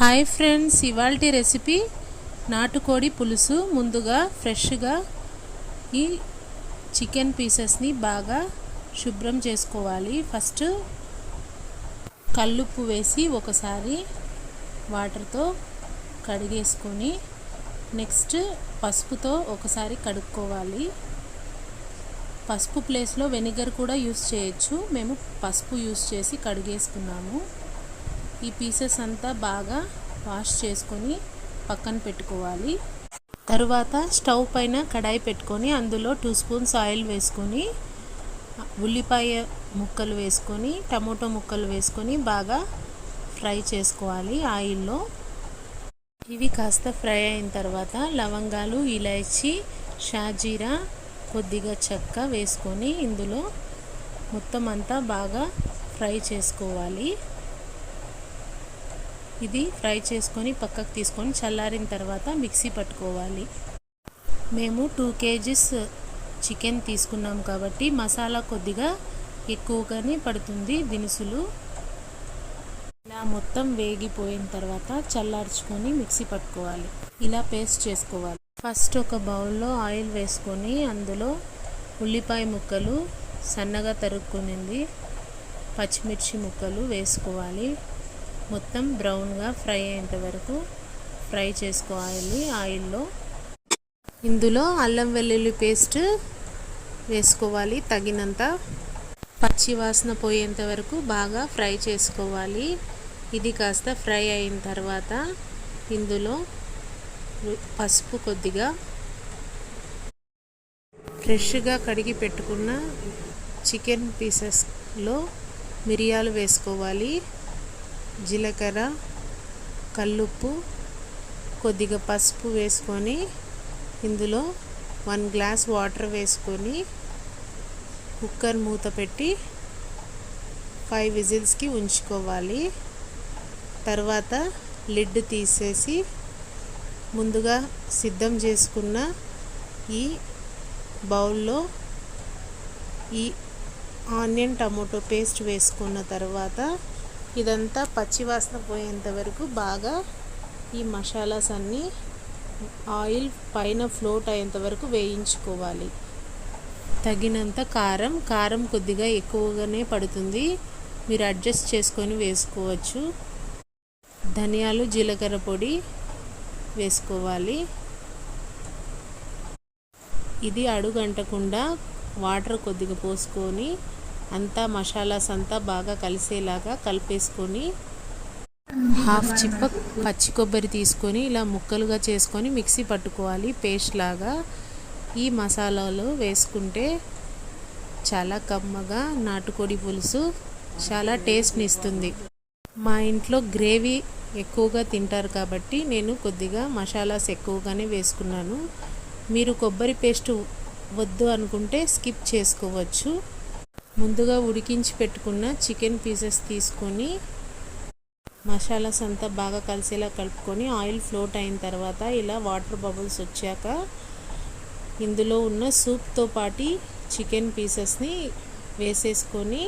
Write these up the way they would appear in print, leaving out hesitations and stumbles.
Hi friends, ఇవాల్టి recipe నాటుకోడి పులుసు. ముందుగా ఫ్రెష్గా ఈ చికెన్ పీసెస్ని బాగా శుభ్రం చేసుకోవాలి. ఫస్ట్ కల్లుప్పు వేసి ఒకసారి వాటర్తో కడిగేసుకొని నెక్స్ట్ పసుపుతో ఒకసారి కడుక్కోవాలి. పసుపు ప్లేస్లో వెనిగర్ కూడా యూస్ చేయొచ్చు. మేము పసుపు యూస్ చేసి కడిగేసుకున్నాము. ఈ పీసెస్ అంతా బాగా వాష్ చేసుకొని పక్కన పెట్టుకోవాలి. తరువాత స్టవ్ పైన కడాయి పెట్టుకొని అందులో 2 స్పూన్స్ ఆయిల్ వేసుకొని ఉల్లిపాయ ముక్కలు వేసుకొని టమోటో ముక్కలు వేసుకొని బాగా ఫ్రై చేసుకోవాలి ఆయిల్లో. ఇవి కాస్త ఫ్రై అయిన తర్వాత లవంగాలు, ఇలాచీ, షాజీరా, కొద్దిగా చెక్క వేసుకొని ఇందులో మొత్తం అంతా బాగా ఫ్రై చేసుకోవాలి. ఇది ఫ్రై చేసుకొని పక్కకు తీసుకొని చల్లారిన తర్వాత మిక్సీ పట్టుకోవాలి. మేము 2 kgs చికెన్ తీసుకున్నాం కాబట్టి మసాలా కొద్దిగా ఎక్కువగానే పడుతుంది దినుసులు. ఇలా మొత్తం వేగిపోయిన తర్వాత చల్లార్చుకొని మిక్సీ పట్టుకోవాలి. ఇలా పేస్ట్ చేసుకోవాలి. ఫస్ట్ ఒక బౌల్లో ఆయిల్ వేసుకొని అందులో ఉల్లిపాయ ముక్కలు సన్నగా తరుక్కునింది, పచ్చిమిర్చి ముక్కలు వేసుకోవాలి. మొత్తం బ్రౌన్గా ఫ్రై అయ్యేంత వరకు ఫ్రై చేసుకోవాలి ఆయిల్లో. ఇందులో అల్లం వెల్లుల్లి పేస్ట్ వేసుకోవాలి తగినంత. పచ్చి వాసన పోయేంత వరకు బాగా ఫ్రై చేసుకోవాలి. ఇది కాస్త ఫ్రై అయిన తర్వాత ఇందులో పసుపు, కొద్దిగా ఫ్రెష్గా కడిగి పెట్టుకున్న చికెన్ పీసెస్లో మిరియాలు వేసుకోవాలి, జీలకర్ర, కల్లుప్పు, కొద్దిగా పసుపు వేసుకొని ఇందులో 1 గ్లాస్ వాటర్ వేసుకొని కుక్కర్ మూత పెట్టి 5 విజిల్స్కి ఉంచుకోవాలి. తర్వాత లిడ్ తీసేసి ముందుగా సిద్ధం చేసుకున్న ఈ బౌల్లో ఈ ఆనియన్ టమోటో పేస్ట్ వేసుకున్న తర్వాత ఇదంతా పచ్చివాసన పోయేంత వరకు బాగా ఈ మసాలాస్ అన్నీ ఆయిల్ పైన ఫ్లోట్ అయ్యేంత వరకు వేయించుకోవాలి. తగినంత కారం కొద్దిగా ఎక్కువగానే పడుతుంది, మీరు అడ్జస్ట్ చేసుకొని వేసుకోవచ్చు. ధనియాలు, జీలకర్ర పొడి వేసుకోవాలి. ఇది అడుగంటకుండా వాటర్ కొద్దిగా పోసుకొని అంతా మసాలాస్ అంతా బాగా కలిసేలాగా కలిపేసుకొని హాఫ్ చిప్ప పచ్చి కొబ్బరి తీసుకొని ఇలా ముక్కలుగా చేసుకొని మిక్సీ పట్టుకోవాలి పేస్ట్ లాగా. ఈ మసాలాలు వేసుకుంటే చాలా కమ్మగా నాటుకోడి పులుసు చాలా టేస్ట్ని ఇస్తుంది. మా ఇంట్లో గ్రేవీ ఎక్కువగా తింటారు కాబట్టి నేను కొద్దిగా మసాలాస్ ఎక్కువగానే వేసుకున్నాను. మీరు కొబ్బరి పేస్ట్ వద్దు అనుకుంటే స్కిప్ చేసుకోవచ్చు. ముందుగా ఉడికించి పెట్టుకున్న చికెన్ పీసెస్ తీసుకొని మసాలాస్ అంతా బాగా కలిసేలా కలుపుకొని ఆయిల్ ఫ్లోట్ అయిన తర్వాత ఇలా వాటర్ బబుల్స్ వచ్చాక ఇందులో ఉన్న సూప్తో పాటు చికెన్ పీసెస్ని వేసేసుకొని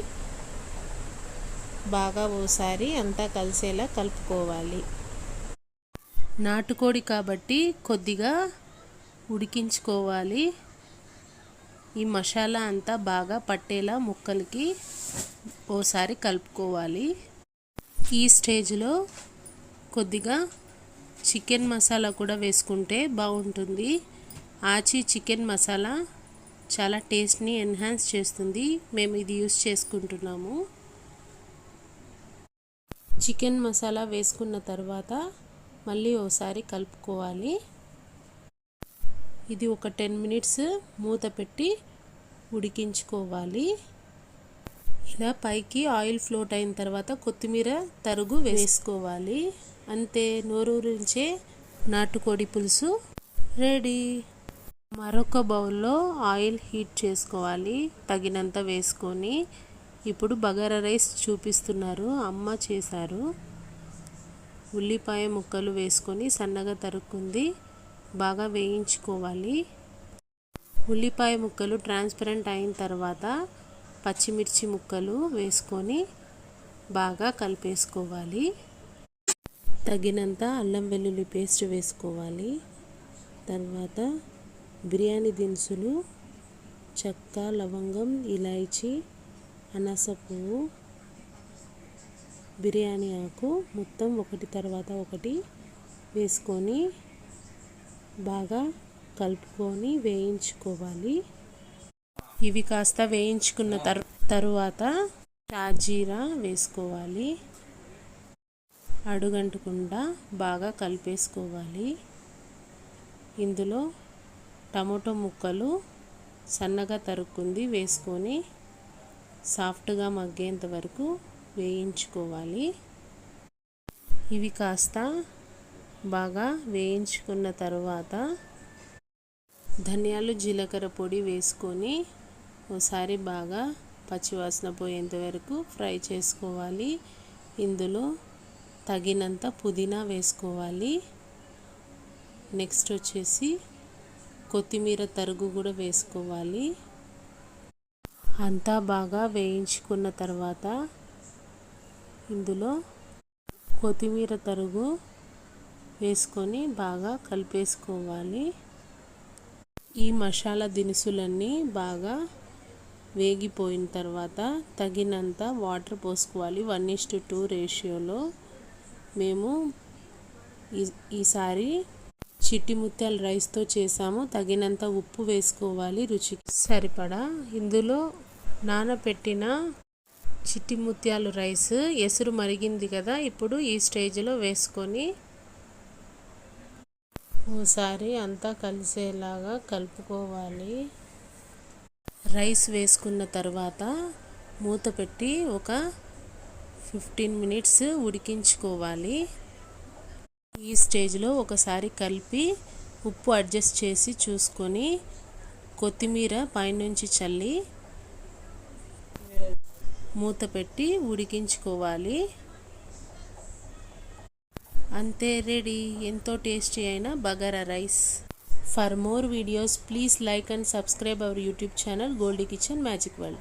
బాగా ఓసారి అంతా కలిసేలా కలుపుకోవాలి. నాటుకోడి కాబట్టి కొద్దిగా ఉడికించుకోవాలి. ఈ మసాలా అంతా బాగా పట్టేలా ముక్కలకి ఓసారి కలుపుకోవాలి. ఈ స్టేజ్లో కొద్దిగా చికెన్ మసాలా కూడా వేసుకుంటే బాగుంటుంది. ఆచి చికెన్ మసాలా చాలా టేస్ట్ని ఎన్హాన్స్ చేస్తుంది. మేము ఇది యూస్ చేసుకుంటున్నాము. చికెన్ మసాలా వేసుకున్న తర్వాత మళ్ళీ ఓసారి కలుపుకోవాలి. ఇది ఒక 10 minutes మూత పెట్టి ఉడికించుకోవాలి. ఇలా పైకి ఆయిల్ ఫ్లోట్ అయిన తర్వాత కొత్తిమీర తరుగు వేసుకోవాలి. అంతే, నోరూరించే నాటుకోడి పులుసు రెడీ. మరొక బౌల్లో ఆయిల్ హీట్ చేసుకోవాలి, తగినంత వేసుకొని. ఇప్పుడు బగారా రైస్ చూపిస్తున్నారు, అమ్మ చేశారు. ఉల్లిపాయ ముక్కలు వేసుకొని సన్నగా తరుక్కుంది బాగా వేయించుకోవాలి. ఉల్లిపాయ ముక్కలు ట్రాన్స్పరెంట్ అయిన తర్వాత పచ్చిమిర్చి ముక్కలు వేసుకొని బాగా కలిపేసుకోవాలి. తగినంత అల్లం వెల్లుల్లి పేస్ట్ వేసుకోవాలి. తర్వాత బిర్యానీ దినుసులు చెక్క, లవంగం, ఇలాచీ, అనాస పువ్వు, బిర్యానీ ఆకు మొత్తం ఒకటి తర్వాత ఒకటి వేసుకొని బాగా కలుపుకొని వేయించుకోవాలి. ఇవి కాస్త వేయించుకున్న తరువాత షాజీరా వేసుకోవాలి. అడుగంటకుండా బాగా కలిపేసుకోవాలి. ఇందులో టమోటో ముక్కలు సన్నగా తరుక్కుంది వేసుకొని సాఫ్ట్గా మగ్గేంత వరకు వేయించుకోవాలి. ఇవి కాస్త బాగా వేయించుకున్న తర్వాత ధనియాలు, జీలకర్ర పొడి వేసుకొని ఒకసారి బాగా పచ్చివాసన పోయేంత వరకు ఫ్రై చేసుకోవాలి. ఇందులో తగినంత పుదీనా వేసుకోవాలి. నెక్స్ట్ వచ్చేసి కొత్తిమీర తరుగు కూడా వేసుకోవాలి. అంతా బాగా వేయించుకున్న తర్వాత ఇందులో కొత్తిమీర తరుగు వేసుకొని బాగా కలిపేసుకోవాలి. ఈ మసాలా దినుసులన్నీ బాగా వేగిపోయిన తర్వాత తగినంత వాటర్ పోసుకోవాలి. 1:2 రేషియోలో. మేము ఈసారి చిట్టి ముత్యాల రైస్తో చేసాము. తగినంత ఉప్పు వేసుకోవాలి రుచికి సరిపడా. ఇందులో నానబెట్టిన చిట్టి ముత్యాల రైస్ ఎసురు మరిగింది కదా, ఇప్పుడు ఈ స్టేజ్లో వేసుకొని ఓసారి అంతా కలిసేలాగా కలుపుకోవాలి. రైస్ వేసుకున్న తర్వాత మూత పెట్టి ఒక 15 మినిట్స్ ఉడికించుకోవాలి. ఈ స్టేజ్లో ఒకసారి కలిపి ఉప్పు అడ్జస్ట్ చేసి చూసుకొని కొత్తిమీర పైనుంచి చల్లి మూత పెట్టి ఉడికించుకోవాలి. అంతే, రెడీ. ఎంతో టేస్టీ అయిన bagara rice. For more videos please like and subscribe our YouTube channel Goldie Kitchen Magic world.